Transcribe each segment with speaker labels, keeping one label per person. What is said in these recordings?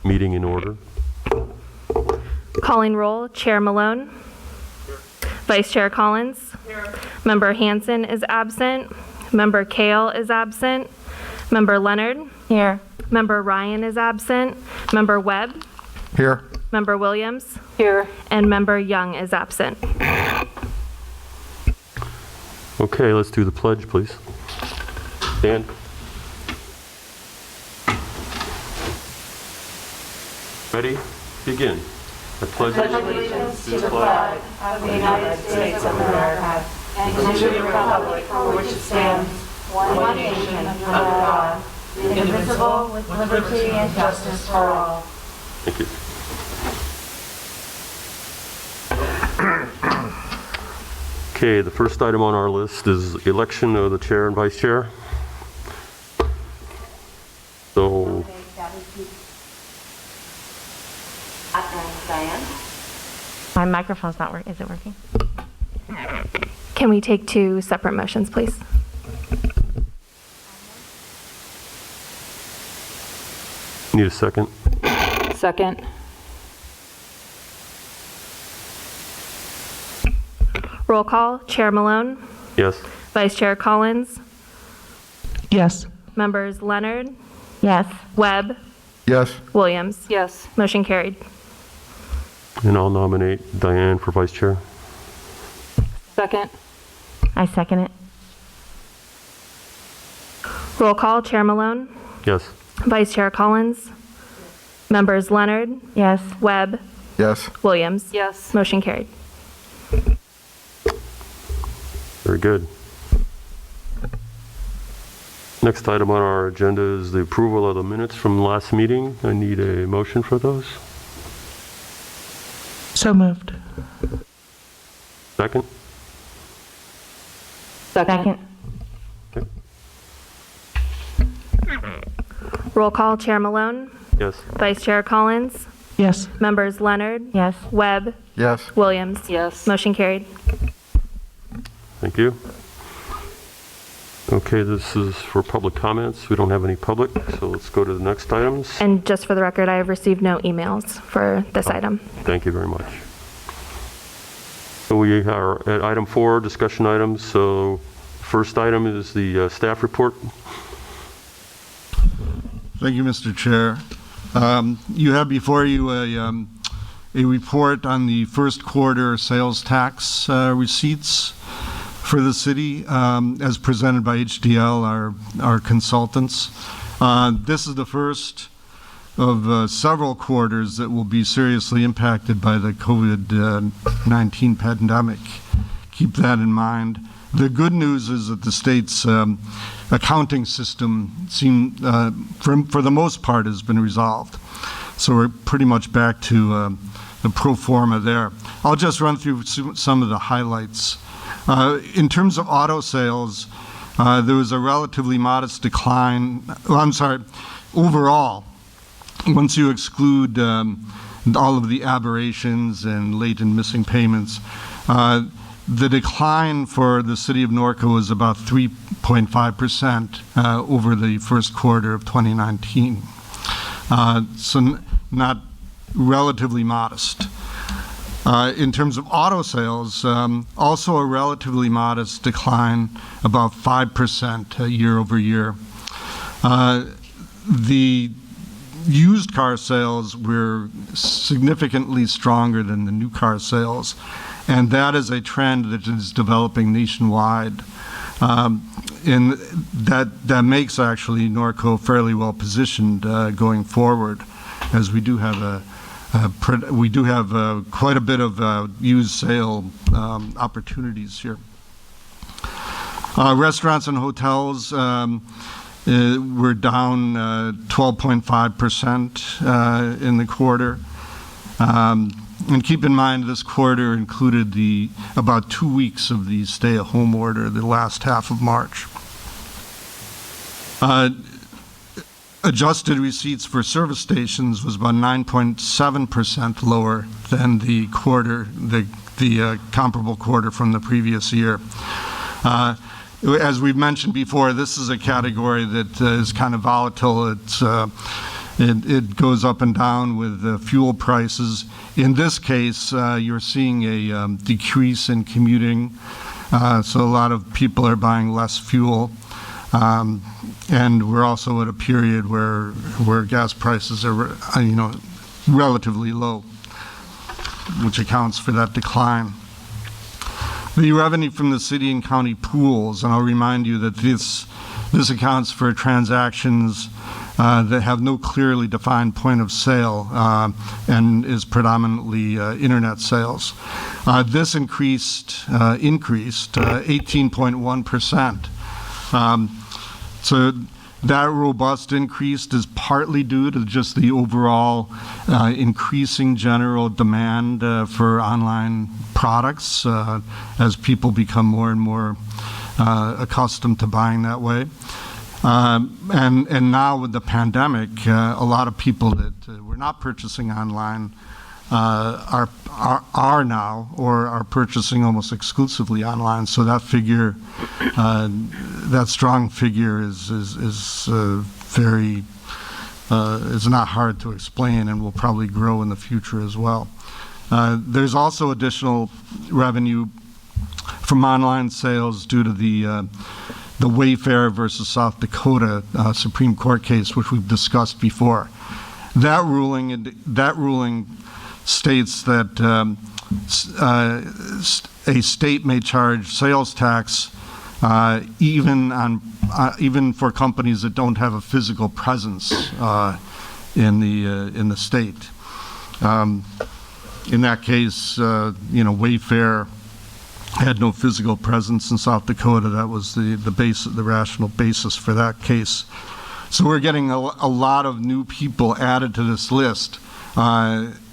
Speaker 1: Meeting in order.
Speaker 2: Calling roll, Chair Malone. Vice Chair Collins.
Speaker 3: Here.
Speaker 2: Member Hansen is absent. Member Kale is absent. Member Leonard.
Speaker 3: Here.
Speaker 2: Member Ryan is absent. Member Webb.
Speaker 4: Here.
Speaker 2: Member Williams.
Speaker 3: Here.
Speaker 2: And Member Young is absent.
Speaker 1: Okay, let's do the pledge, please. Dan? Ready? Begin. I pledge
Speaker 3: Allegiance to the flag of the United States of America and to the republic for which it stands, one nation, under God, indivisible, with liberty and justice for all.
Speaker 1: Thank you. Okay, the first item on our list is election of the chair and vice chair. So,
Speaker 3: Diane?
Speaker 5: My microphone's not working. Is it working?
Speaker 2: Can we take two separate motions, please?
Speaker 1: need a second.
Speaker 3: Second.
Speaker 2: Roll call, Chair Malone.
Speaker 1: Yes.
Speaker 2: Vice Chair Collins.
Speaker 5: Yes.
Speaker 2: Members Leonard,
Speaker 5: Yes.
Speaker 2: Webb,
Speaker 4: Yes.
Speaker 2: Williams.
Speaker 3: Yes.
Speaker 2: Motion carried.
Speaker 1: And I'll nominate Diane for vice chair.
Speaker 3: Second.
Speaker 5: I second it.
Speaker 2: Roll call, Chair Malone.
Speaker 1: Yes.
Speaker 2: Vice Chair Collins. Members Leonard,
Speaker 5: Yes.
Speaker 2: Webb,
Speaker 4: Yes.
Speaker 2: Williams.
Speaker 3: Yes.
Speaker 2: Motion carried.
Speaker 1: Very good. Next item on our agenda is the approval of the minutes from last meeting. I need a motion for those.
Speaker 5: So moved.
Speaker 1: Second?
Speaker 5: Second.
Speaker 1: Okay.
Speaker 2: Roll call, Chair Malone.
Speaker 1: Yes.
Speaker 2: Vice Chair Collins.
Speaker 5: Yes.
Speaker 2: Members Leonard,
Speaker 5: Yes.
Speaker 2: Webb,
Speaker 4: Yes.
Speaker 2: Williams.
Speaker 3: Yes.
Speaker 2: Motion carried.
Speaker 1: Thank you. Okay, this is for public comments. We don't have any public, so let's go to the next items.
Speaker 2: And just for the record, I have received no emails for this item.
Speaker 1: Thank you very much. So we are at item 4, discussion items. So first item is the staff report.
Speaker 6: Thank you, Mr. Chair. You have before you a report on the first quarter sales tax receipts for the city as presented by HDL, our consultants. This is the first of several quarters that will be seriously impacted by the COVID-19 pandemic. Keep that in mind. The good news is that the state's accounting system for the most part has been resolved. So we're pretty much back to the pro forma there. I'll just run through some of the highlights. In terms of auto sales, there was a relatively modest decline. Well, I'm sorry, overall, once you exclude all of the aberrations and late and missing payments, the decline for the city of Norco was about 3.5% over the first quarter of 2019. So not relatively modest. In terms of auto sales, also a relatively modest decline, about 5% year over year. The used car sales were significantly stronger than the new car sales, and that is a trend that is developing nationwide. And that makes actually Norco fairly well positioned going forward, as we do have quite a bit of used sale opportunities here. Restaurants and hotels were down 12.5% in the quarter. And keep in mind, this quarter included about 2 weeks of the stay-at-home order, the last half of March. Adjusted receipts for service stations was about 9.7% lower than the comparable quarter from the previous year. As we've mentioned before, this is a category that is kind of volatile. It's it goes up and down with fuel prices. In this case, you're seeing a decrease in commuting, so a lot of people are buying less fuel. And we're also at a period where gas prices are, relatively low, which accounts for that decline. The revenue from the city and county pools, and I'll remind you that this accounts for transactions that have no clearly defined point of sale and is predominantly internet sales. This increased 18.1%. So that robust increase is partly due to just the overall increasing general demand for online products as people become more and more accustomed to buying that way. And now with the pandemic, a lot of people that were not purchasing online are now or are purchasing almost exclusively online. So that figure, that strong figure is very is not hard to explain and will probably grow in the future as well. There's also additional revenue from online sales due to the Wayfair versus South Dakota Supreme Court case, which we've discussed before. That ruling states that a state may charge sales tax even for companies that don't have a physical presence in the state. In that case, Wayfair had no physical presence in South Dakota. That was the rational basis for that case. So we're getting a lot of new people added to this list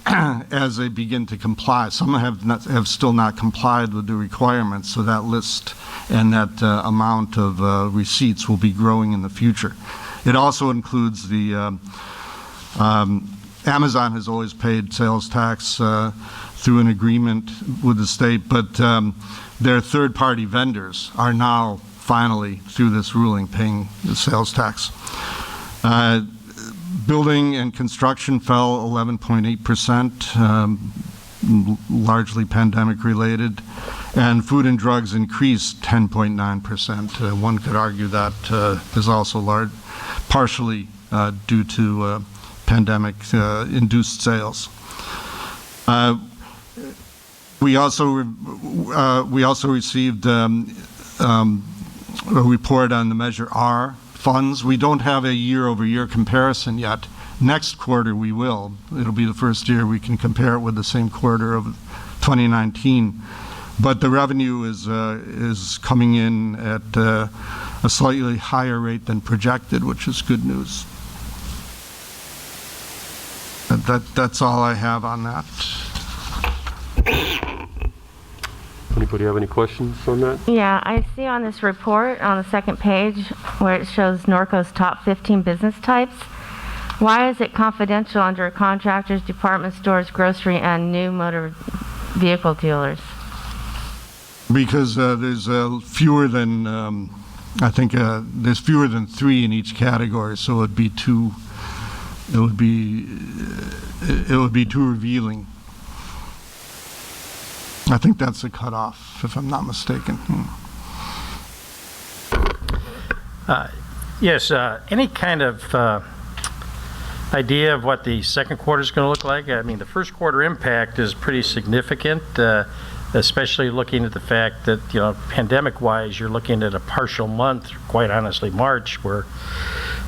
Speaker 6: as they begin to comply. Some have still not complied with the requirements, so that list and that amount of receipts will be growing in the future. It also includes the Amazon has always paid sales tax through an agreement with the state, but their third-party vendors are now finally, through this ruling, paying the sales tax. Building and construction fell 11.8%, largely pandemic-related, and food and drugs increased 10.9%. One could argue that is also partially due to pandemic-induced sales. We also received a report on the Measure R funds. We don't have a year-over-year comparison yet. Next quarter we will. It'll be the first year we can compare it with the same quarter of 2019. But the revenue is coming in at a slightly higher rate than projected, which is good news. That's all I have on that.
Speaker 1: Anybody have any questions on that?
Speaker 5: Yeah, I see on this report on the second page where it shows Norco's top 15 business types. Why is it confidential under contractors, department stores, grocery, and new motor vehicle dealers?
Speaker 6: Because there's fewer than, I think there's fewer than 3 in each category, so it would be too revealing. I think that's a cutoff, if I'm not mistaken.
Speaker 4: Yes, any kind of idea of what the second quarter is going to look like? I mean, the first quarter impact is pretty significant, especially looking at the fact that, pandemic-wise, you're looking at a partial month, quite honestly, March, where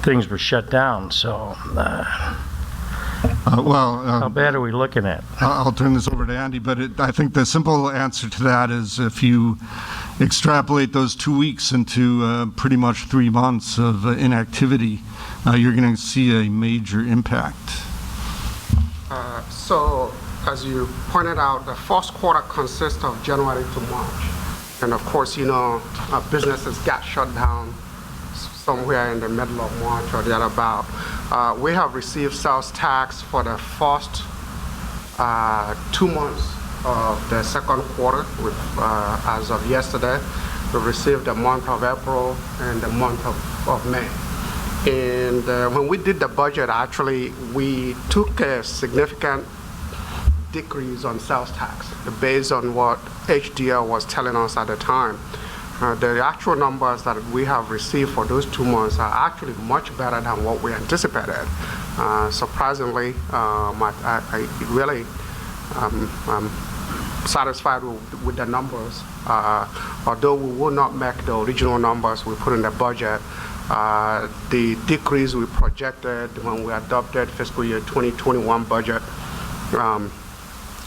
Speaker 4: things were shut down. So, how bad are we looking at?
Speaker 6: I'll turn this over to Andy, but I think the simple answer to that is if you extrapolate those 2 weeks into pretty much 3 months of inactivity, you're going to see a major impact.
Speaker 7: So, as you pointed out, the first quarter consists of January to March. And of course, businesses got shut down somewhere in the middle of March or thereabout. We have received sales tax for the first 2 months of the second quarter. As of yesterday, we received the month of April and the month of May. And when we did the budget, actually, we took a significant decrease on sales tax based on what HDL was telling us at the time. The actual numbers that we have received for those 2 months are actually much better than what we anticipated. Surprisingly, I really am satisfied with the numbers. Although we will not make the original numbers we put in the budget, the decrease we projected when we adopted fiscal year 2021 budget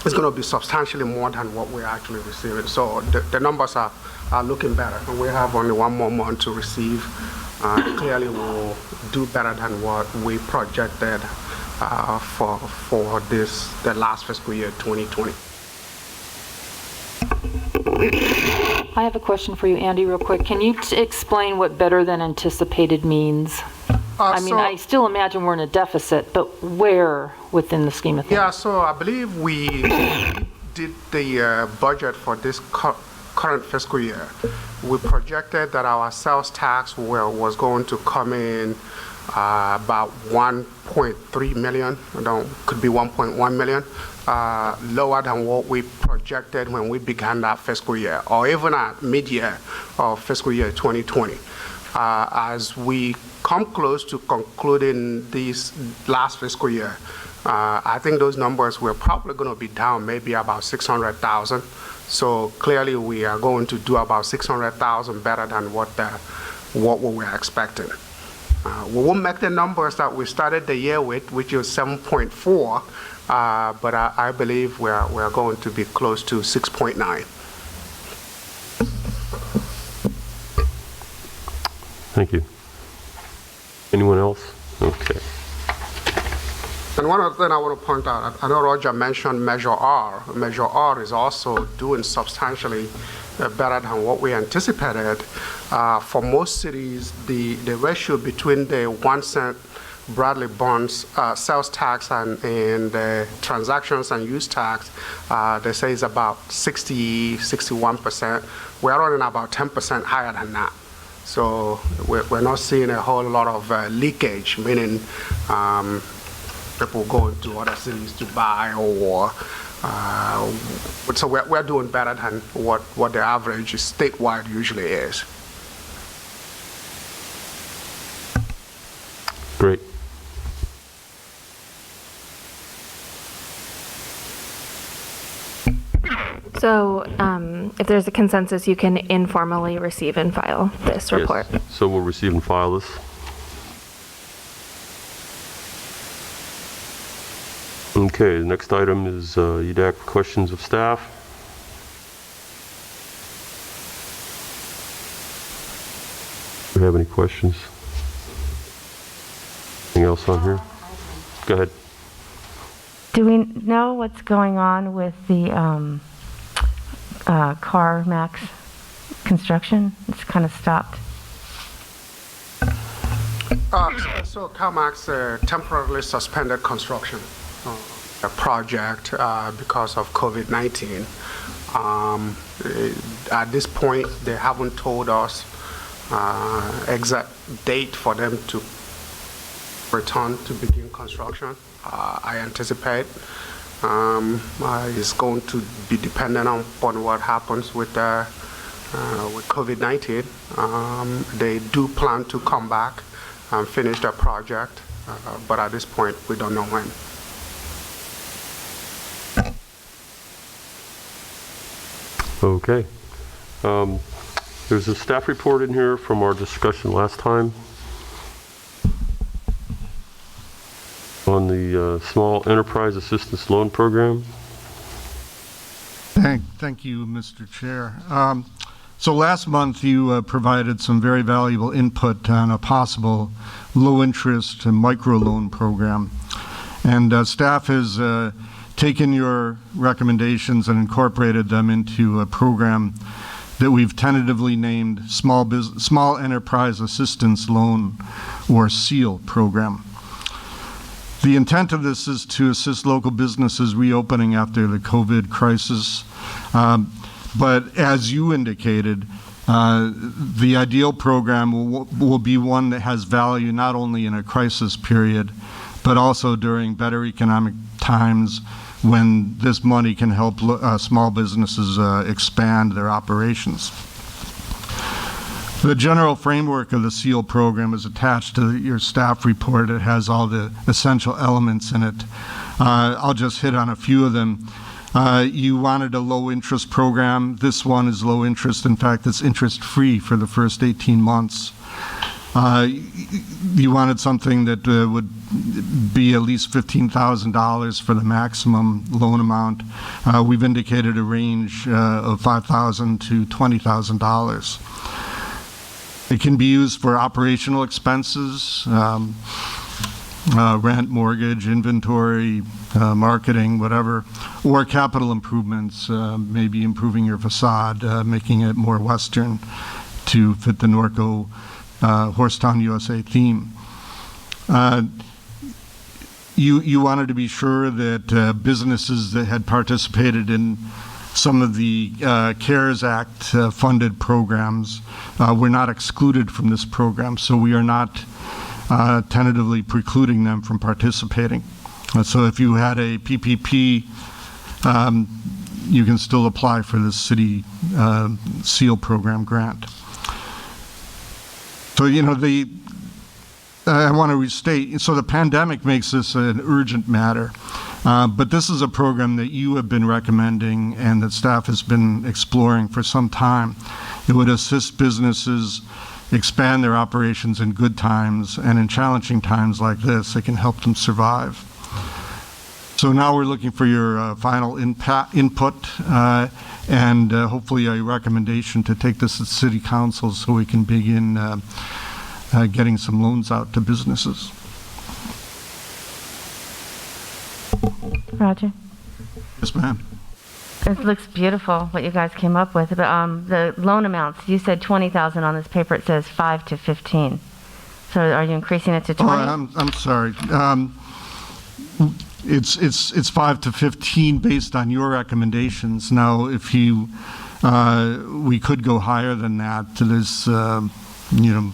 Speaker 7: is going to be substantially more than what we're actually receiving. So the numbers are looking better. And we have only 1 more month to receive. Clearly, we'll do better than what we projected for the last fiscal year 2020.
Speaker 3: I have a question for you, Andy, real quick. Can you explain what better than anticipated means? I mean, I still imagine we're in a deficit, but where within the scheme of things?
Speaker 7: Yeah, so I believe we did the budget for this current fiscal year. We projected that our sales tax was going to come in about 1.3 million, could be 1.1 million, lower than what we projected when we began that fiscal year, or even at mid-year of fiscal year 2020. As we come close to concluding this last fiscal year, I think those numbers were probably going to be down maybe about 600,000. So clearly we are going to do about 600,000 better than what we were expecting. We won't make the numbers that we started the year with, which is 7.4, but I believe we are going to be close to 6.9.
Speaker 1: Thank you. Anyone else? Okay.
Speaker 7: And one other thing I want to point out, I know Roger mentioned Measure R. Measure R is also doing substantially better than what we anticipated. For most cities, the ratio between the 1 cent Bradley bonds sales tax and the transactions and use tax, they say is about 61%. We're running about 10% higher than that. So we're not seeing a whole lot of leakage, meaning people going to other cities to buy, or so we're doing better than what the average statewide usually is.
Speaker 1: Great.
Speaker 2: So if there's a consensus, you can informally receive and file this report.
Speaker 1: Yes. So we'll receive and file this. Okay, the next item is EDAC questions of staff. Do you have any questions? Anything else on here? Go ahead.
Speaker 5: Do we know what's going on with the CarMax construction? It's kind of stopped.
Speaker 7: So CarMax temporarily suspended construction a project because of COVID-19. At this point, they haven't told us exact date for them to return to begin construction. I anticipate it's going to be dependent on what happens with COVID-19. They do plan to come back and finish the project, but at this point, we don't know when.
Speaker 1: Okay. There's a staff report in here from our discussion last time on the Small Enterprise Assistance Loan Program.
Speaker 6: Thank you, Mr. Chair. So last month you provided some very valuable input on a possible low-interest microloan program, and staff has taken your recommendations and incorporated them into a program that we've tentatively named Small Enterprise Assistance Loan, or SEAL program. The intent of this is to assist local businesses reopening after the COVID crisis. But as you indicated, The ideal program will be one that has value not only in a crisis period, but also during better economic times when this money can help small businesses expand their operations. The general framework of the SEAL program is attached to your staff report. It has all the essential elements in it. I'll just hit on a few of them. You wanted a low-interest program. This one is low interest. In fact, it's interest-free for the first 18 months. You wanted something that would be at least $15,000 for the maximum loan amount. We've indicated a range of $5,000 to $20,000. It can be used for operational expenses, rent, mortgage, inventory, marketing, whatever, or capital improvements, maybe improving your facade, making it more Western to fit the Norco Horsetown, USA theme. You wanted to be sure that businesses that had participated in some of the CARES Act funded programs were not excluded from this program, so we are not tentatively precluding them from participating. So if you had a PPP, you can still apply for the city SEAL program grant. So, you know, I want to restate, so the pandemic makes this an urgent matter, but this is a program that you have been recommending and that staff has been exploring for some time. It would assist businesses expand their operations in good times, and in challenging times like this, it can help them survive. So now we're looking for your final input and hopefully a recommendation to take this to City Council so we can begin getting some loans out to businesses.
Speaker 5: Roger?
Speaker 6: Yes, ma'am.
Speaker 5: It looks beautiful what you guys came up with. But the loan amounts, you said 20,000 on this paper. It says 5 to 15. So are you increasing it to 20?
Speaker 6: Oh, I'm sorry. It's 5 to 15 based on your recommendations. Now, if we could go higher than that. There's,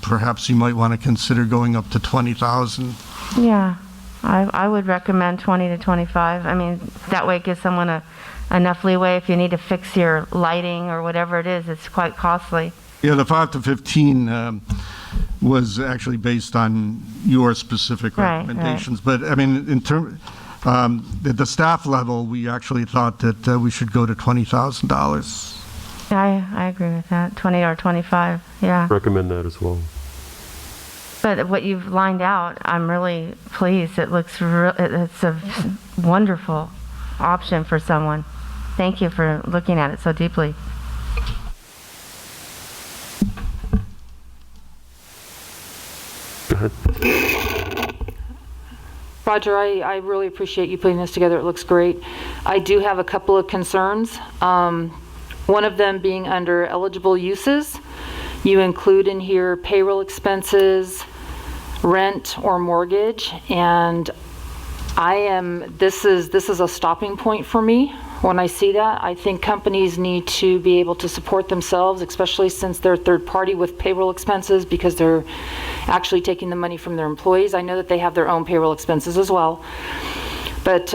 Speaker 6: perhaps you might want to consider going up to 20,000.
Speaker 5: Yeah, I would recommend 20 to 25. I mean, that way it gives someone enough leeway if you need to fix your lighting or whatever it is. It's quite costly.
Speaker 6: Yeah, the 5 to 15 was actually based on your specific recommendations. Right. But I mean, in terms at the staff level, we actually thought that we should go to $20,000.
Speaker 5: I agree with that. 20 or 25. Yeah.
Speaker 1: Recommend that as well.
Speaker 5: But what you've lined out, I'm really pleased. It looks it's a wonderful option for someone. Thank you for looking at it so deeply.
Speaker 1: Go ahead.
Speaker 3: Roger, I really appreciate you putting this together. It looks great. I do have a couple of concerns. One of them being under eligible uses. You include in here payroll expenses, rent or mortgage, and this is a stopping point for me when I see that. I think companies need to be able to support themselves, especially since they're third party with payroll expenses, because they're actually taking the money from their employees. I know that they have their own payroll expenses as well. But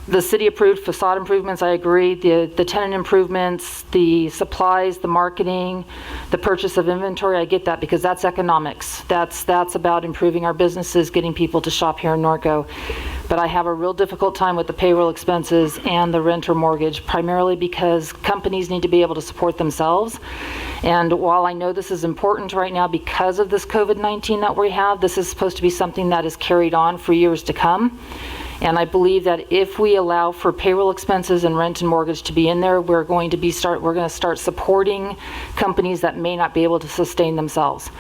Speaker 3: the city approved facade improvements, I agree. The tenant improvements, the supplies, the marketing, the purchase of inventory, I get that because that's economics. That's about improving our businesses, getting people to shop here in Norco. But I have a real difficult time with the payroll expenses and the rent or mortgage, primarily because companies need to be able to support themselves. And while I know this is important right now because of this COVID-19 that we have, this is supposed to be something that is carried on for years to come. And I believe that if we allow for payroll expenses and rent and mortgage to be in there, we're going to start supporting companies that may not be able to sustain themselves.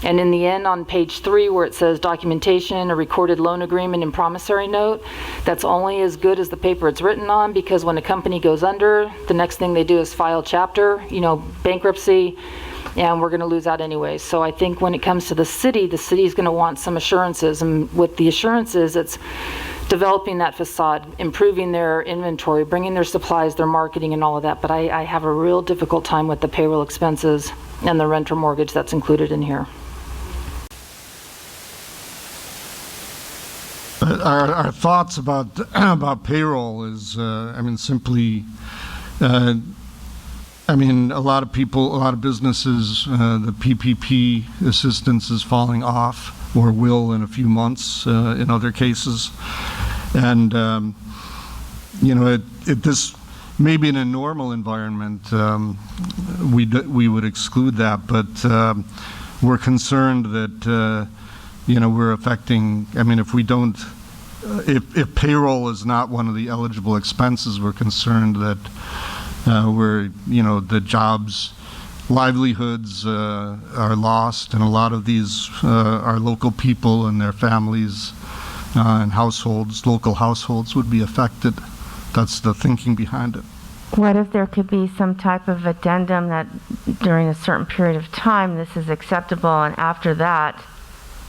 Speaker 3: And in the end, on page 3, where it says documentation, a recorded loan agreement, and promissory note, that's only as good as the paper it's written on, because when a company goes under, the next thing they do is file chapter, bankruptcy, and we're going to lose out anyway. So I think when it comes to the city is going to want some assurances, and with the assurances, it's developing that facade, improving their inventory, bringing their supplies, their marketing and all of that. But I have a real difficult time with the payroll expenses and the renter mortgage that's included in here.
Speaker 6: Our thoughts about payroll is, simply, a lot of people, a lot of businesses, the PPP assistance is falling off, or will in a few months in other cases. And, this, maybe in a normal environment, we would exclude that, but we're concerned that, we're affecting, if we don't, if payroll is not one of the eligible expenses, we're concerned that the jobs, livelihoods are lost, and a lot of these are local people and their families and households, local households would be affected. That's the thinking behind it.
Speaker 5: What if there could be some type of addendum that during a certain period of time this is acceptable, and after that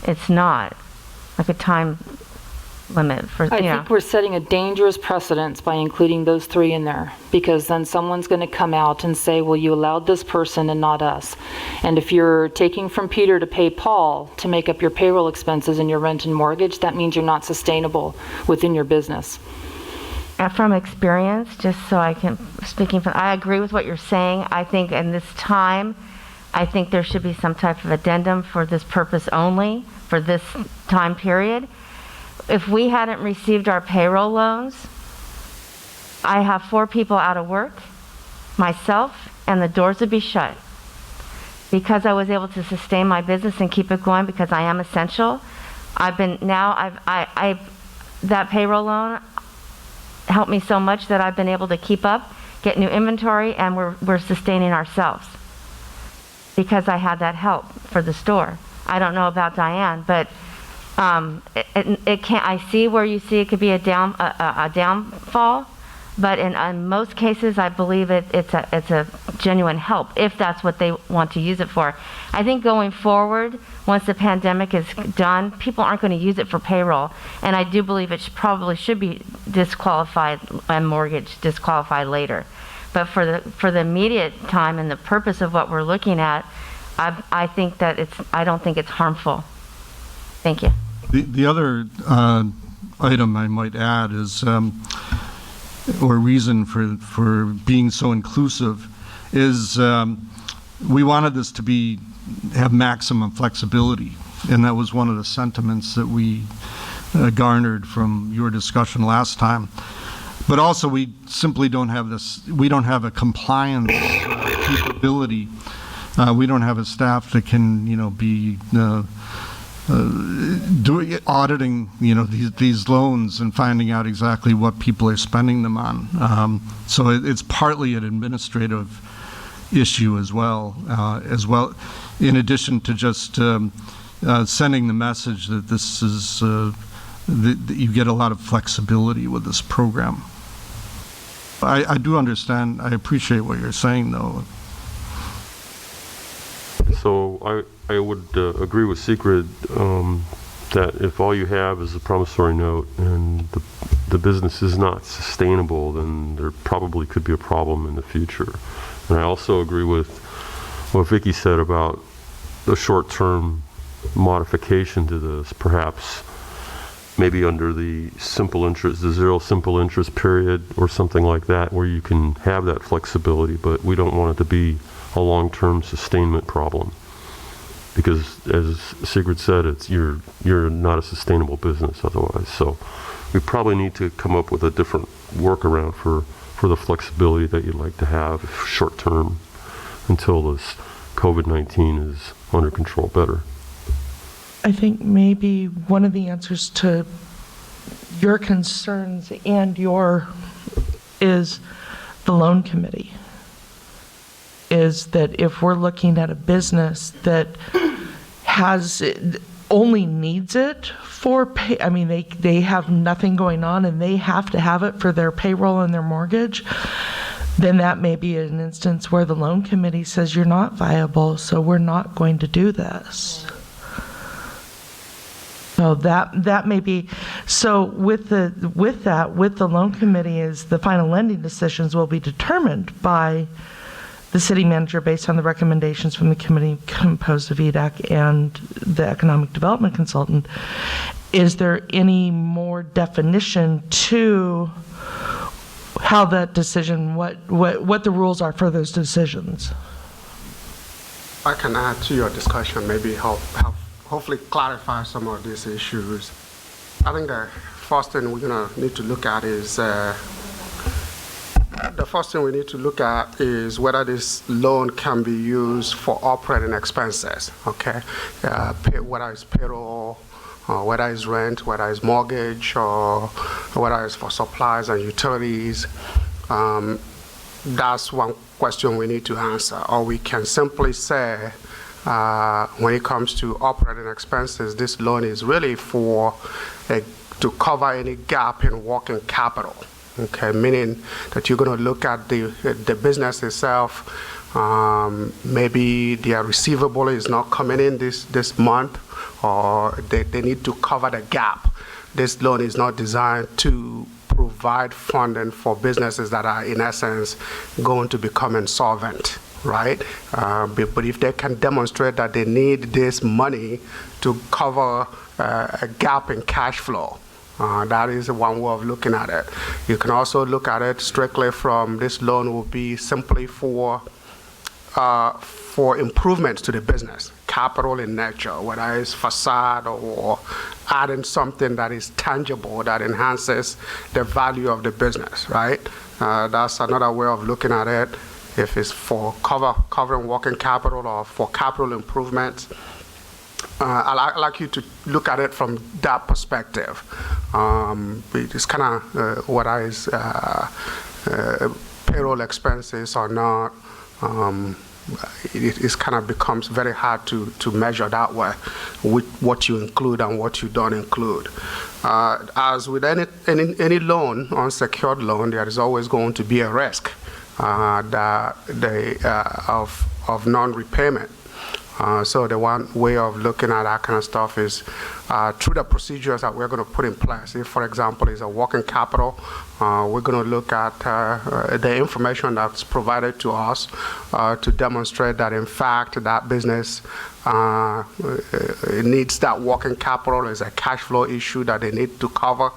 Speaker 5: it's not, like a time limit for,
Speaker 3: I think we're setting a dangerous precedence by including those three in there, because then someone's going to come out and say, well, you allowed this person and not us. And if you're taking from Peter to pay Paul to make up your payroll expenses and your rent and mortgage, that means you're not sustainable within your business.
Speaker 5: From experience, just so I can, I agree with what you're saying. I think in this time, I think there should be some type of addendum for this purpose only, for this time period. If we hadn't received our payroll loans, I have 4 people out of work, myself, and the doors would be shut. Because I was able to sustain my business and keep it going because I am essential, that payroll loan helped me so much that I've been able to keep up, get new inventory, and we're sustaining ourselves because I had that help for the store. I don't know about Diane, but it can't. I see where you see it could be a downfall, but in most cases, I believe it's a genuine help if that's what they want to use it for. I think going forward, once the pandemic is done, people aren't going to use it for payroll, and I do believe it probably should be disqualified and mortgage disqualified later. But for the immediate time and the purpose of what we're looking at, I think that I don't think it's harmful. Thank you.
Speaker 6: The other item I might add is, or reason for being so inclusive, is we wanted this to have maximum flexibility, and that was one of the sentiments that we garnered from your discussion last time. But also, we simply don't have this. We don't have a compliance capability. We don't have a staff that can, be auditing, these loans and finding out exactly what people are spending them on. So it's partly an administrative issue as well. In addition to just sending the message that this is that you get a lot of flexibility with this program. I do understand. I appreciate what you're saying, though.
Speaker 1: So I would agree with Sigrid that if all you have is a promissory note and the business is not sustainable, then there probably could be a problem in the future. And I also agree with what Vicki said about the short-term modification to this, perhaps maybe under the zero simple interest period or something like that, where you can have that flexibility, but we don't want it to be a long-term sustainment problem, because as Sigrid said, you're not a sustainable business otherwise. So we probably need to come up with a different workaround for the flexibility that you'd like to have short-term until this COVID-19 is under control better.
Speaker 8: I think maybe one of the answers to your concerns and is the loan committee. Is that if we're looking at a business that only needs it for pay, they have nothing going on and they have to have it for their payroll and their mortgage, then that may be an instance where the loan committee says you're not viable, so we're not going to do this. So that may be So with the loan committee is the final lending decisions will be determined by the city manager based on the recommendations from the committee composed of EDAC and the economic development consultant. Is there any more definition to how that decision, what the rules are for those decisions?
Speaker 7: I can add to your discussion, maybe hopefully clarify some of these issues. I think the first thing we're going to need to look at is whether this loan can be used for operating expenses, okay? Whether it's payroll, whether it's rent, whether it's mortgage, or whether it's for supplies and utilities. That's one question we need to answer. Or we can simply say, when it comes to operating expenses, this loan is really to cover any gap in working capital. Okay, meaning that you're going to look at the business itself. Maybe their receivable is not coming in this month, or they need to cover the gap. This loan is not designed to provide funding for businesses that are, in essence, going to become insolvent, right? But if they can demonstrate that they need this money to cover a gap in cash flow, that is one way of looking at it. You can also look at it strictly from this loan will be simply for improvements to the business, capital in nature, whether it's facade or adding something that is tangible that enhances the value of the business, right? That's another way of looking at it. If it's for covering working capital or for capital improvements, I'd like you to look at it from that perspective. It's kind of whether it's payroll expenses or not. It kind of becomes very hard to measure that way with what you include and what you don't include. As with any loan, unsecured loan, there is always going to be a risk of non-repayment. So the one way of looking at that kind of stuff is through the procedures that we're going to put in place. If, for example, is a working capital, we're going to look at the information that's provided to us to demonstrate that, in fact, that business needs that working capital. Is a cash flow issue that they need to cover.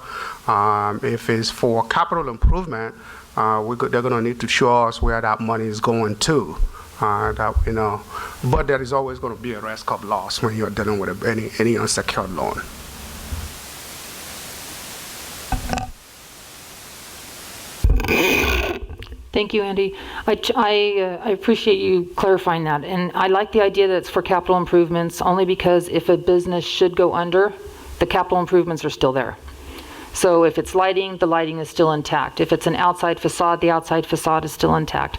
Speaker 7: If it's for capital improvement, they're going to need to show us where that money is going to. But there is always going to be a risk of loss when you're dealing with any unsecured loan.
Speaker 3: Thank you, Andy. I appreciate you clarifying that. And I like the idea that it's for capital improvements only because if a business should go under, the capital improvements are still there. So if it's lighting, the lighting is still intact. If it's an outside facade, the outside facade is still intact.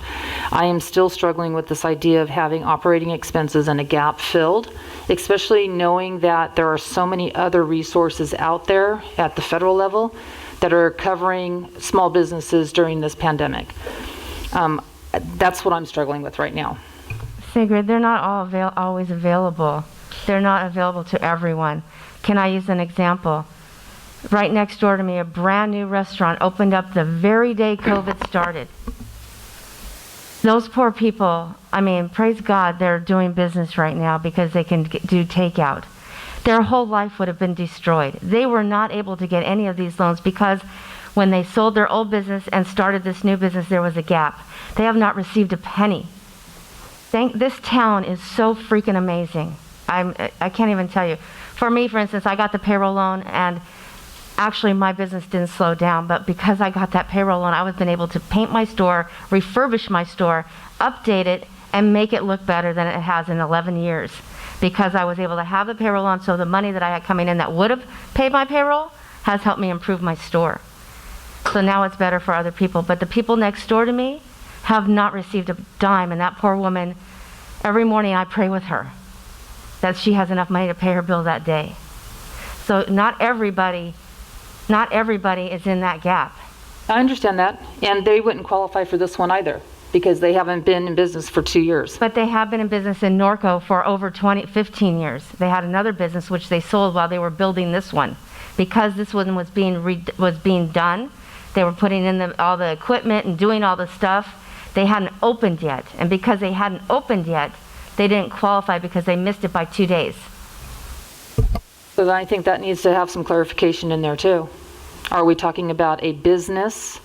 Speaker 3: I am still struggling with this idea of having operating expenses and a gap filled, especially knowing that there are so many other resources out there at the federal level that are covering small businesses during this pandemic. That's what I'm struggling with right now.
Speaker 5: Sigrid, they're not all always available. They're not available to everyone. Can I use an example? Right next door to me, a brand new restaurant opened up the very day COVID started. Those poor people, I mean, praise God, they're doing business right now because they can do takeout. Their whole life would have been destroyed. They were not able to get any of these loans because when they sold their old business and started this new business, there was a gap. They have not received a penny. This town is so freaking amazing. I can't even tell you. For me, for instance, I got the payroll loan, and actually my business didn't slow down, but because I got that payroll loan, I was been able to paint my store, refurbish my store, update it, and make it look better than it has in 11 years. Because I was able to have the payroll loan, so the money that I had coming in that would have paid my payroll has helped me improve my store. So now it's better for other people. But the people next door to me have not received a dime, and that poor woman, every morning I pray with her that she has enough money to pay her bill that day. So not everybody is in that gap.
Speaker 3: I understand that, and they wouldn't qualify for this one either because they haven't been in business for 2 years.
Speaker 5: But they have been in business in Norco for over 15 years. They had another business which they sold while they were building this one. because this one was being done, they were putting in all the equipment and doing all the stuff, they hadn't opened yet. And because they hadn't opened yet, they didn't qualify because they missed it by 2 days.
Speaker 3: So then I think that needs to have some clarification in there too. Are we talking about a business,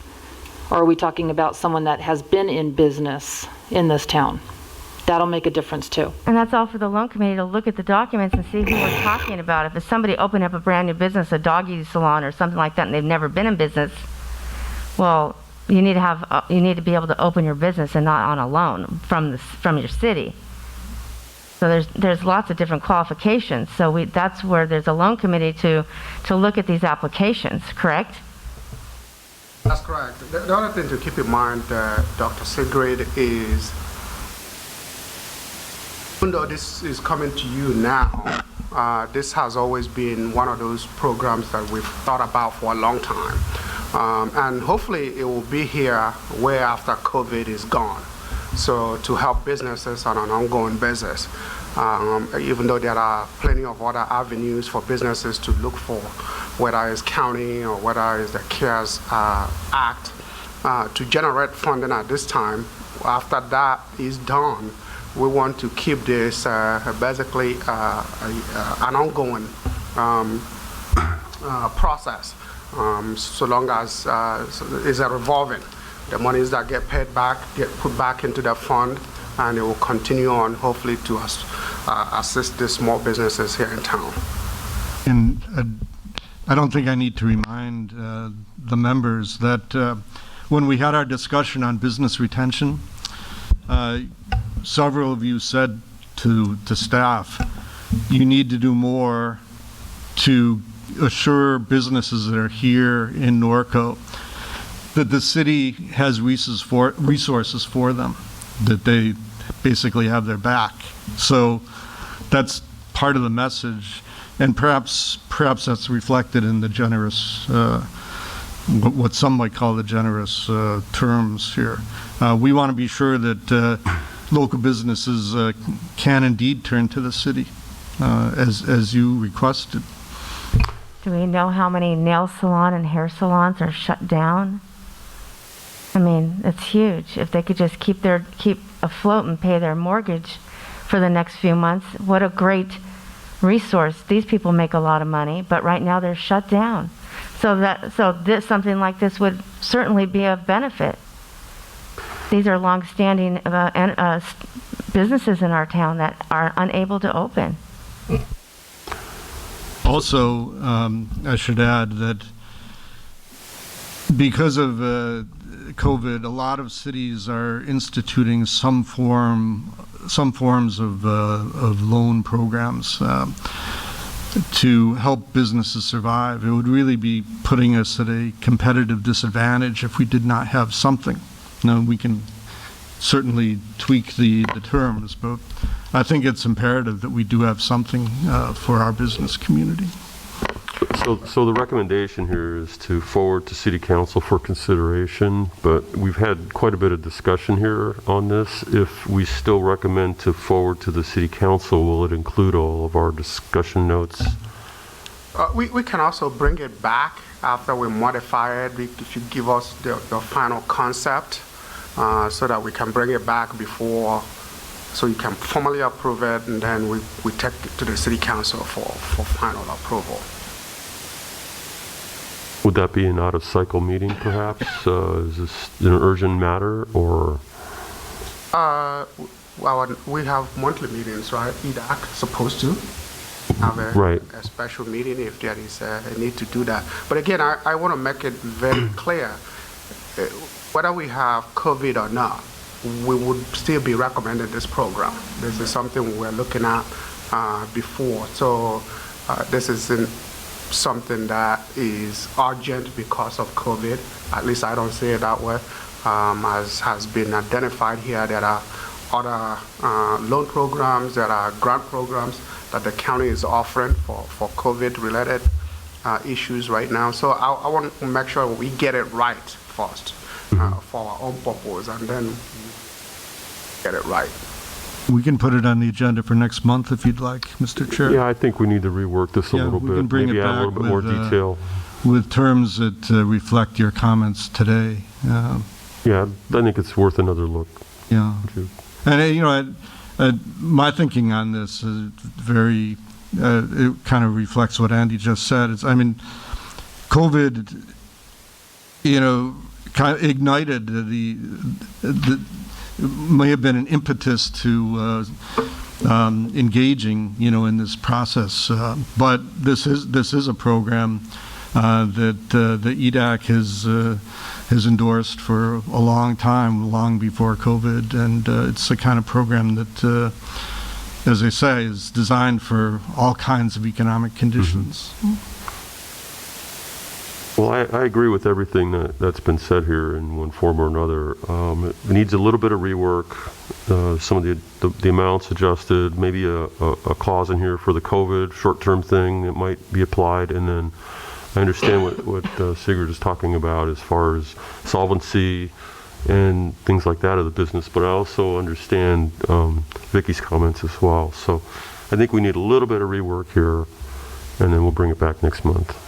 Speaker 3: or are we talking about someone that has been in business in this town? That'll make a difference too.
Speaker 5: And that's all for the loan committee to look at the documents and see who we're talking about. If it's somebody opened up a brand new business, a doggy salon or something like that, and they've never been in business, well, you need to be able to open your business and not on a loan from your city. So there's lots of different qualifications. So that's where there's a loan committee to look at these applications, correct?
Speaker 7: That's correct. The other thing to keep in mind, Dr. Sigrid, is even though this is coming to you now, this has always been one of those programs that we've thought about for a long time. And hopefully it will be here way after COVID is gone. So to help businesses on an ongoing basis, even though there are plenty of other avenues for businesses to look for, whether it's county or whether it's the CARES Act, to generate funding at this time. After that is done, we want to keep this basically an ongoing process, so long as it's a revolving. The monies that get paid back get put back into the fund, and it will continue on, hopefully, to assist the small businesses here in town.
Speaker 6: And I don't think I need to remind the members that when we had our discussion on business retention, several of you said to staff, you need to do more to assure businesses that are here in Norco that the city has resources for them, that they basically have their back. So that's part of the message, and perhaps that's reflected in the generous, what some might call the generous terms here. We want to be sure that local businesses can indeed turn to the city, as you requested.
Speaker 5: Do we know how many nail salon and hair salons are shut down? I mean, it's huge. If they could just keep afloat and pay their mortgage for the next few months, what a great resource. These people make a lot of money, but right now they're shut down. So something like this would certainly be of benefit. These are long-standing businesses in our town that are unable to open.
Speaker 6: Also, I should add that because of COVID, a lot of cities are instituting some forms of loan programs to help businesses survive. It would really be putting us at a competitive disadvantage if we did not have something. Now, we can certainly tweak the terms, but I think it's imperative that we do have something for our business community.
Speaker 1: So the recommendation here is to forward to City Council for consideration, but we've had quite a bit of discussion here on this. If we still recommend to forward to the City Council, will it include all of our discussion notes?
Speaker 7: We can also bring it back after we modify it, if you give us the final concept, so that we can bring it back before, so you can formally approve it, and then we take it to the City Council for final approval.
Speaker 1: Would that be an out-of-cycle meeting, perhaps? Is this an urgent matter, or?
Speaker 7: Well, we have monthly meetings, right? EDAC supposed to have a special meeting if there is a need to do that. But again, I want to make it very clear, whether we have COVID or not, we would still be recommending this program. This is something we're looking at before. So this isn't something that is urgent because of COVID. At least I don't see it that way. As has been identified here, there are other loan programs, there are grant programs that the county is offering for COVID-related issues right now. So I want to make sure we get it right first for our own purpose, and then get it right.
Speaker 6: We can put it on the agenda for next month if you'd like, Mr. Chair.
Speaker 1: Yeah, I think we need to rework this a
Speaker 6: Yeah,
Speaker 1: little
Speaker 6: we
Speaker 1: bit.
Speaker 6: can bring
Speaker 1: Maybe
Speaker 6: it
Speaker 1: add a little
Speaker 6: back
Speaker 1: bit more
Speaker 6: with,
Speaker 1: detail.
Speaker 6: With terms that reflect your comments today.
Speaker 1: Yeah, I think it's worth another look.
Speaker 6: Yeah.
Speaker 1: too.
Speaker 6: And, you know, my thinking on this is very, it kind of reflects what Andy just said. I mean, COVID, you know, kind of ignited may have been an impetus to engaging, you know, in this process. But this is a program that the EDAC has endorsed for a long time, long before COVID, and it's the kind of program that, as they say, is designed for all kinds of economic conditions.
Speaker 1: Well, I agree with everything that's been said here in one form or another. It needs a little bit of rework, some of the amounts adjusted, maybe a clause in here for the COVID short-term thing that might be applied, and then I understand what Sigrid is talking about as far as solvency and things like that of the business, but I also understand Vicky's comments as well. So I think we need a little bit of rework here, and then we'll bring it back next month.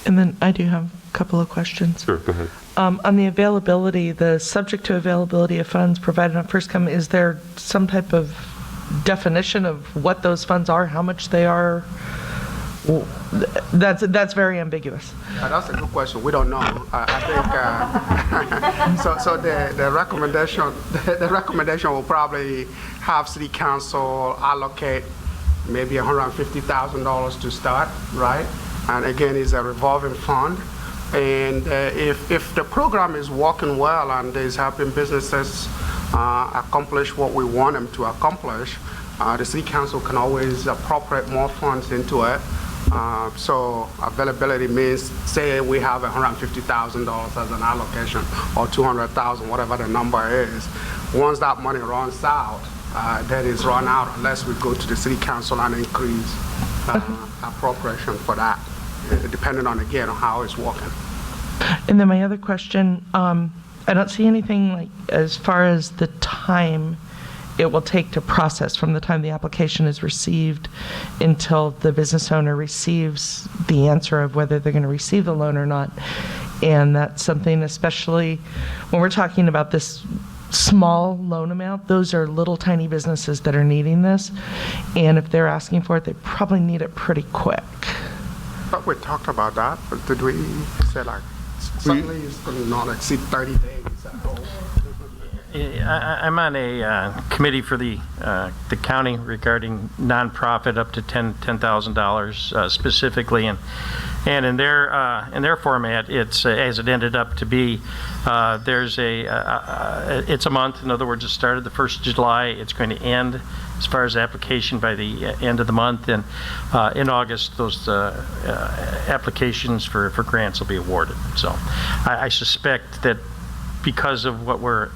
Speaker 8: And then I do have a couple of questions.
Speaker 1: Sure, go ahead.
Speaker 8: On the availability, the subject to availability of funds provided on first come, is there some type of definition of what those funds are, how much they are? Well, that's very ambiguous.
Speaker 7: Yeah, that's a good question. We don't know. I think so. The recommendation will probably have City Council allocate maybe $150,000 to start, right? And again, it's a revolving fund. And if the program is working well and is helping businesses accomplish what we want them to accomplish, the City Council can always appropriate more funds into it. So availability means, say we have $150,000 as an allocation, or $200,000, whatever the number is. Once that money runs out, that is run out unless we go to the City Council and increase appropriation for that, depending on, again, on how it's working.
Speaker 8: And then my other question, I don't see anything like as far as the time it will take to process from the time the application is received until the business owner receives the answer of whether they're going to receive the loan or not. And that's something, especially when we're talking about this small loan amount, those are little tiny businesses that are needing this. And if they're asking for it, they probably need it pretty quick.
Speaker 7: But we talked about that, but did we say like, suddenly it's going to not exceed 30 days at all?
Speaker 4: I'm on a committee for the county regarding nonprofit up to $10,000 specifically, and in their format, it's as it ended up to be. There's it's a month. In other words, it started the 1st of July. It's going to end as far as application by the end of the month, and in August those applications for grants will be awarded. So I suspect that because of what we're,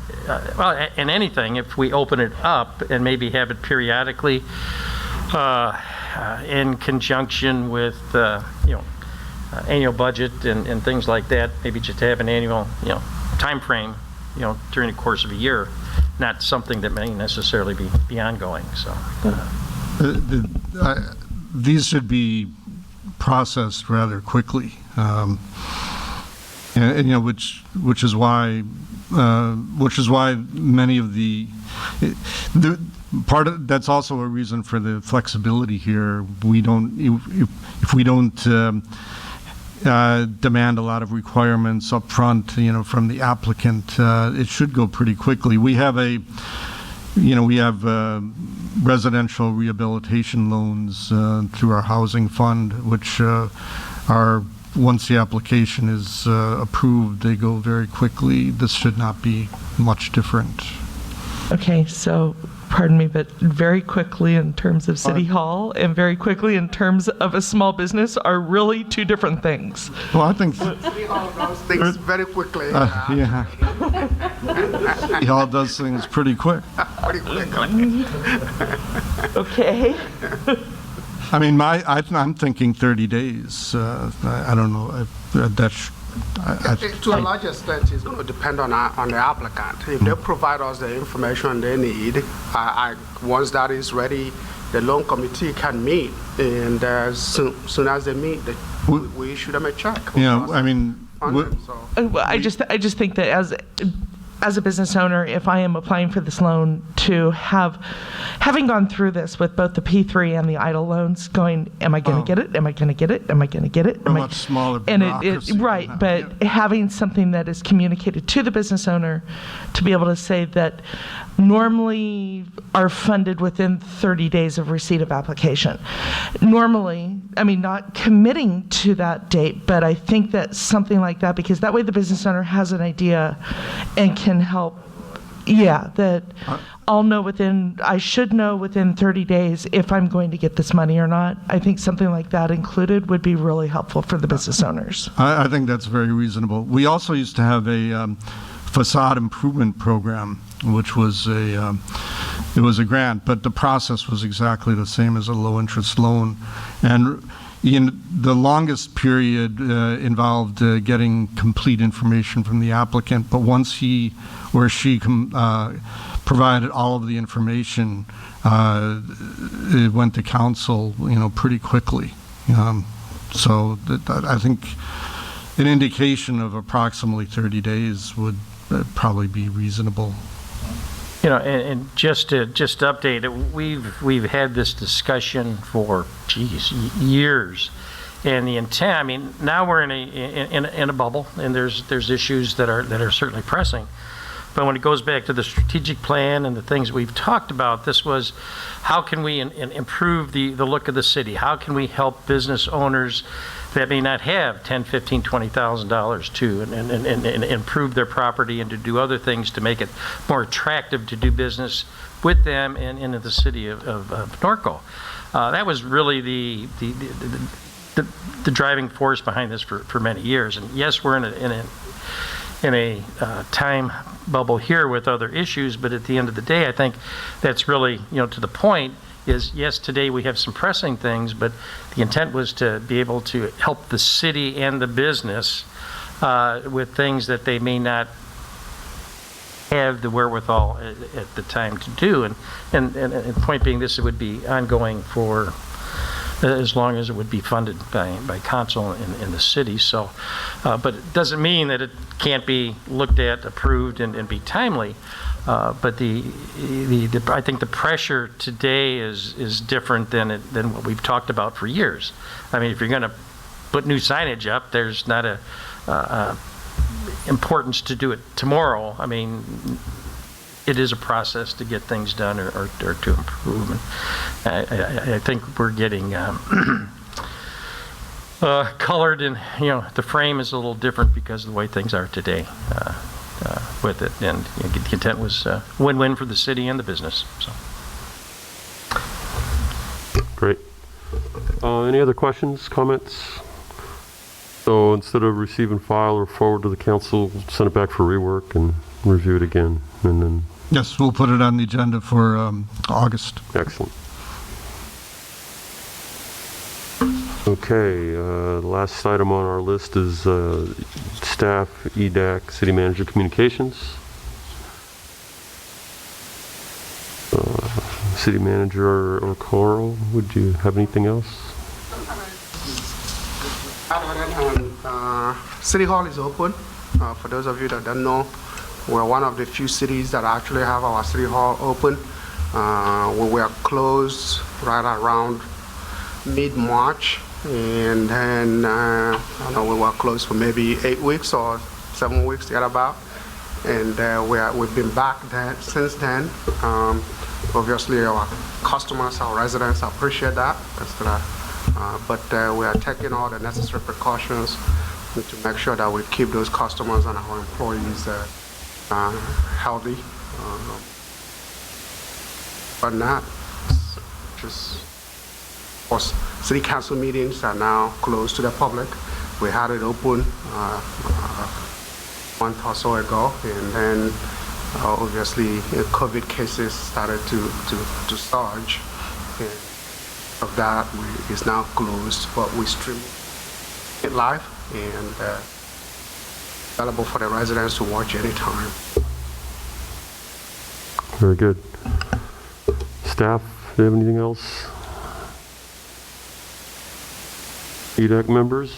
Speaker 4: well, in anything, if we open it up and maybe have it periodically in conjunction with, annual budget and things like that, maybe just have an annual, time frame, during the course of a year, not something that may necessarily be ongoing. So
Speaker 6: these should be processed rather quickly. Which is why many of the part of that's also a reason for the flexibility here. We don't, if we don't demand a lot of requirements up front, from the applicant, it should go pretty quickly. We have residential rehabilitation loans through our housing fund, which are, once the application is approved, they go very quickly. This should not be much different.
Speaker 8: Okay, so pardon me, but very quickly in terms of City Hall and very quickly in terms of a small business are really two different things.
Speaker 6: Well, I think
Speaker 7: City Hall does things very quickly.
Speaker 6: yeah, City Hall does things pretty quick.
Speaker 7: Pretty quickly.
Speaker 8: Okay.
Speaker 6: I mean, I'm thinking 30 days. I don't know.
Speaker 7: To a large extent, it's going to depend on the applicant. If they provide us the information they need, once that is ready, the loan committee can meet, and soon as they meet, we issue them a check.
Speaker 6: Yeah, I mean,
Speaker 8: I just think that as a business owner, if I am applying for this loan, to having gone through this with both the P3 and the idle loans, going, am I going to get it? Am I going to get it? Am I going to get it?
Speaker 6: A much smaller
Speaker 8: And
Speaker 6: bureaucracy.
Speaker 8: right, but having something that is communicated to the business owner to be able to say that normally are funded within 30 days of receipt of application. Normally, I mean, not committing to that date, but I think that something like that, because that way the business owner has an idea and can help, that I should know within 30 days if I'm going to get this money or not. I think something like that included would be really helpful for the business owners.
Speaker 6: I think that's very reasonable. We also used to have a facade improvement program, which was it was a grant, but the process was exactly the same as a low-interest loan. And the longest period involved getting complete information from the applicant, but once he or she provided all of the information, it went to council, pretty quickly. So I think an indication of approximately 30 days would probably be reasonable.
Speaker 4: And just to update it, we've had this discussion for years, and the intent. I mean, now we're in a bubble, and there's issues that are certainly pressing. But when it goes back to the strategic plan and the things we've talked about, this was how can we improve the look of the city? How can we help business owners that may not have $10,000, $15,000, $20,000 to and improve their property and to do other things to make it more attractive to do business with them and in the city of Norco. That was really the driving force behind this for many years. And yes, we're in a time bubble here with other issues, but at the end of the day, I think that's really, to the point is, yes, today we have some pressing things, but the intent was to be able to help the city and the business with things that they may not have the wherewithal at the time to do. And point being, this would be ongoing for as long as it would be funded by council in the city. So, but it doesn't mean that it can't be looked at, approved, and be timely. But I think the pressure today is different than what we've talked about for years. I mean, if you're going to put new signage up, there's not a importance to do it tomorrow. I mean, it is a process to get things done or to improve. And I think we're getting colored, and the frame is a little different because of the way things are today with it. And the intent was win-win for the city and the business. So.
Speaker 1: Great. Any other questions, comments? So instead of receive and file or forward to the council, send it back for rework and review it again, and then.
Speaker 6: Yes, we'll put it on the agenda for August.
Speaker 1: Excellent. Okay, the last item on our list is staff, EDAC, city manager communications. City manager or Carl, would you have anything else?
Speaker 7: City Hall is open. For those of you that don't know, we're one of the few cities that actually have our City Hall open. We were closed right around mid-March, and then I know we were closed for maybe 8 weeks or 7 weeks, thereabout. And we've been back since then. Obviously, our customers, our residents appreciate that. But we are taking all the necessary precautions to make sure that we keep those customers and our employees healthy. But not just, of course, city council meetings are now closed to the public. We had it open a month or so ago, and then obviously COVID cases started to surge. And of that is now closed, but we stream it live, and available for the residents to watch anytime.
Speaker 1: Very good. Staff, do you have anything else? EDAC members?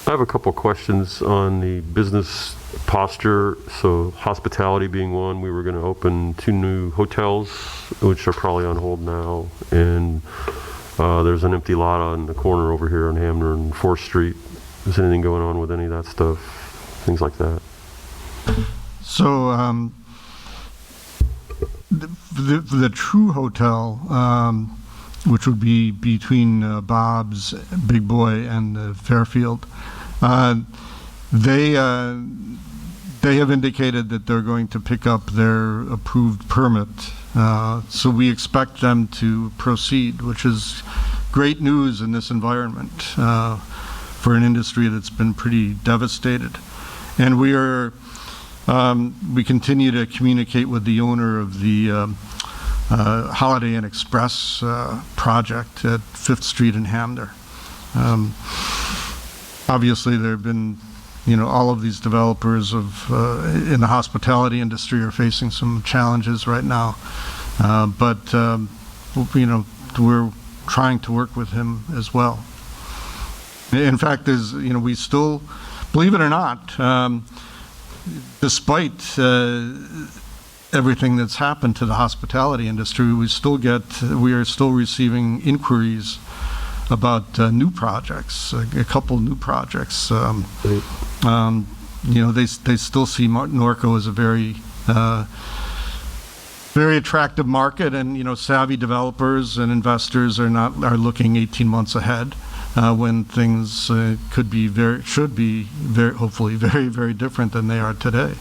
Speaker 1: I have a couple questions on the business posture. So hospitality being one, we were going to open 2 new hotels, which are probably on hold now. And there's an empty lot on the corner over here on Hamner and 4th Street. Is anything going on with any of that stuff? Things like that?
Speaker 6: So the True Hotel, which would be between Bob's, Big Boy, and Fairfield, they have indicated that they're going to pick up their approved permit. So we expect them to proceed, which is great news in this environment for an industry that's been pretty devastated. And we continue to communicate with the owner of the Holiday Inn Express project at 5th Street in Hamner. Obviously, there have been, all of these developers in the hospitality industry are facing some challenges right now. But we're trying to work with him as well. In fact, we still, believe it or not, despite everything that's happened to the hospitality industry, we are still receiving inquiries about new projects, a couple new projects. They still see Norco as a very attractive market, and savvy developers and investors are looking 18 months ahead when things should be hopefully very, very different than they are today.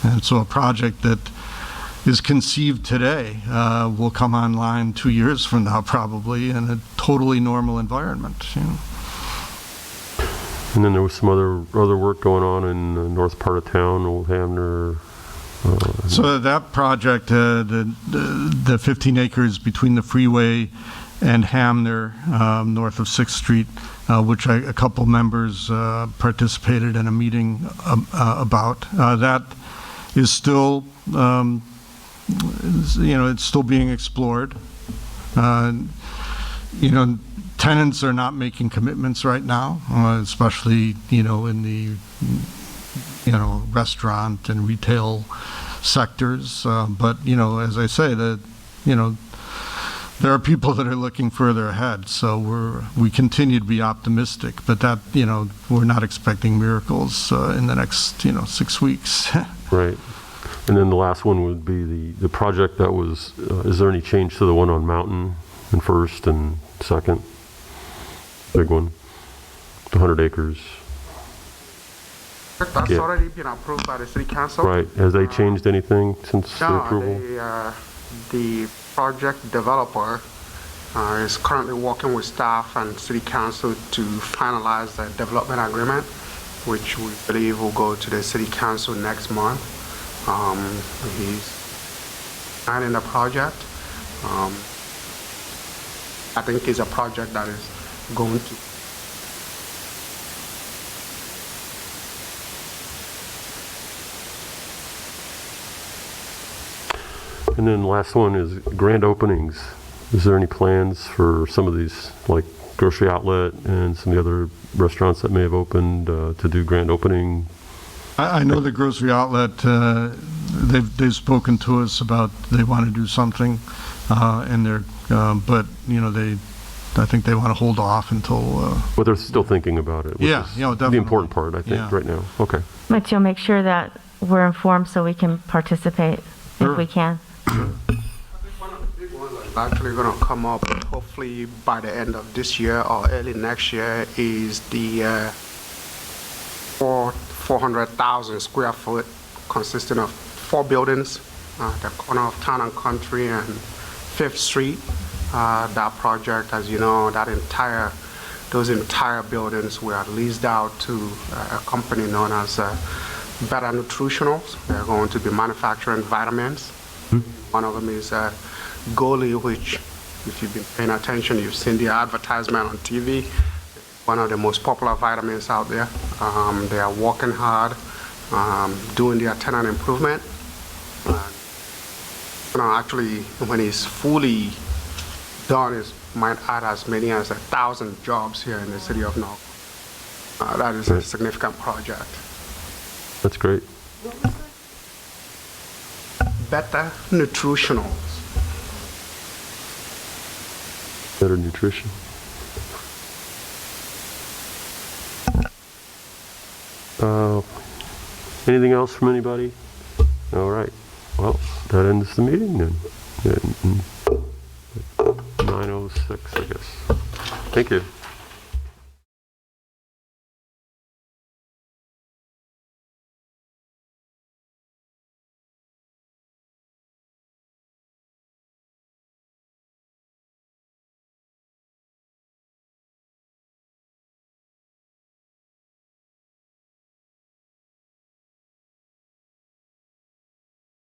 Speaker 6: And so a project that is conceived today will come online 2 years from now, probably, in a totally normal environment.
Speaker 1: And then there was some other work going on in the north part of town, Old Hamner.
Speaker 6: So that project, the 15 acres between the freeway and Hamner, north of 6th Street, which a couple members participated in a meeting about, that is still it's still being explored. Tenants are not making commitments right now, especially, in the, restaurant and retail sectors. But, as I say, there are people that are looking further ahead. So we continue to be optimistic, but that, we're not expecting miracles in the next, 6 weeks.
Speaker 1: Right. And then the last one would be the project that was, is there any change to the one on Mountain in 1st and 2nd? Big one, the 100 acres.
Speaker 7: That's already been approved by the city council.
Speaker 1: Right. Has they changed anything since the approval?
Speaker 7: The project developer is currently working with staff and city council to finalize the development agreement, which we believe will go to the city council next month. He's signing the project. I think it's a project that is going to
Speaker 1: And then the last one is grand openings. Is there any plans for some of these, like Grocery Outlet and some of the other restaurants that may have opened to do grand opening?
Speaker 6: I know the Grocery Outlet, they've spoken to us about they want to do something, and but I think they want to hold off until.
Speaker 1: But they're still thinking about it. Which is
Speaker 6: definitely.
Speaker 1: the important part, I think, right now. Okay.
Speaker 5: But you'll make sure that we're informed so we can participate if we can.
Speaker 7: actually going to come up hopefully by the end of this year or early next year is the 400,000 square foot consisting of 4 buildings, the corner of Town and Country and 5th Street. That project, as you know, those entire buildings were leased out to a company known as Better Nutritionals. They're going to be manufacturing vitamins. One of them is Goli, which, if you've been paying attention, you've seen the advertisement on TV. one of the most popular vitamins out there. They are working hard, doing their tenant improvement. Actually, when it's fully done, it might add as many as 1,000 jobs here in the city of Norco. That is a
Speaker 1: Right.
Speaker 7: significant project.
Speaker 1: That's great.
Speaker 7: Better nutritionals.
Speaker 1: Better nutrition. Anything else from anybody? All right. Well, that ends the meeting then. 9:06, I guess. Thank you.